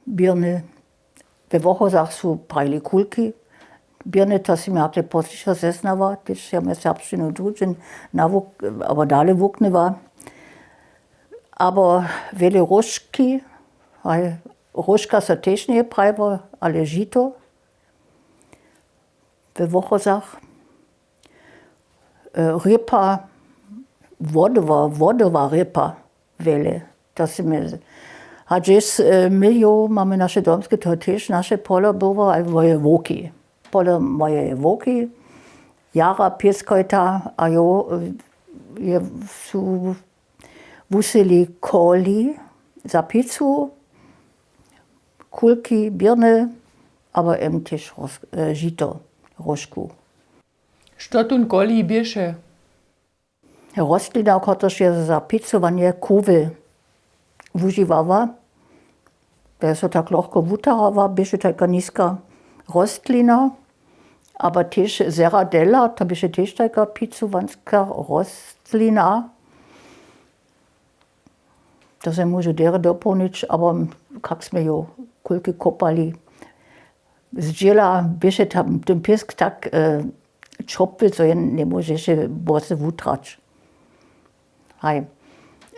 Birny. We Wochozach sú prajili kulky. Birny, to si mjakle posliša zeznava, když ja me serbštinu družin navuk, aber dale vukneva. Aber vele rožky, rožka sa tež nie prajva, ale žito. We Wochozach. Rypa, wodova rypa vele. To si me... A džes miljo mamy naše domske, to tež naše polo było, a moje woki. Polo moje woki, jara pieskojta, a jo su wusili koli za pizzu, kulki, birny, aber tež žito, rožku. Što tun koli bieše? Rostlina, kotož je za pizzovanie kowy używała. To jest tak lahko wutarała, bieše taka niska rostlina, aber też zeradella, to bieše też taka pizzovanska rostlina. To se może dere doplnić, aber kak sme jo kulki kopali. Zdjela bieše tam ten piesk tak čopil, co jen nie może się bose wutrać.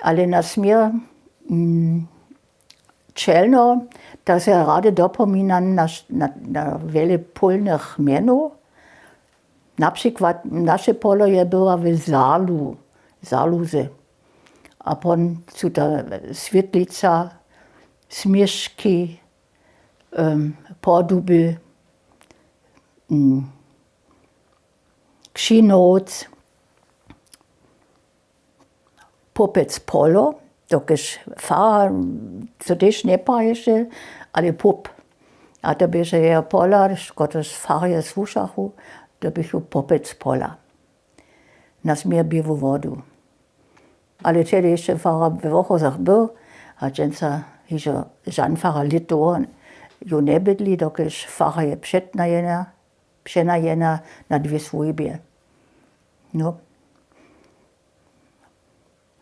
Ale na smier čelno, da se rade dopomínam na wiele polnych mienów. Na przykład nasze polo je było w Zaluze. A pon su ta Svietlica, Smieszki, Porduby, Kšinoc, Popec polo, dokiż fara, co też nie paješe, ale pop. A to bieže je pola, kotož farje slušachu, to biežu popec pola. Na smier bivu vodu. Ale tedy jeszcze fara we Wochozach był, a dżęca hižo žanfara lito, jo ne bydli, dokiż fara je přenajena na dwie słužbie. No.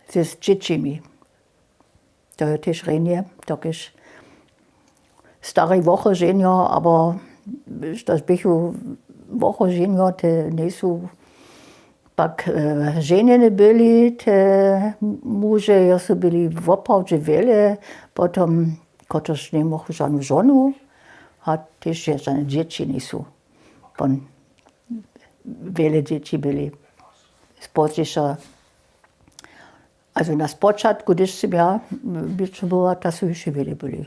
Z dziecimi. To je też renie, dokiż stare Woche ženjo, aber das bychu Woche ženjo, te nie sú pak ženjene byli, te muže, ja sú byli woprawdźe wiele, potom, kotoż nie mohu żadną żonu, a też je żadne dzieci nie sú. Bon, wiele dzieci byli. Spodzisza. Also na spočatku, když jsem já była, to sú ještě wiele byli.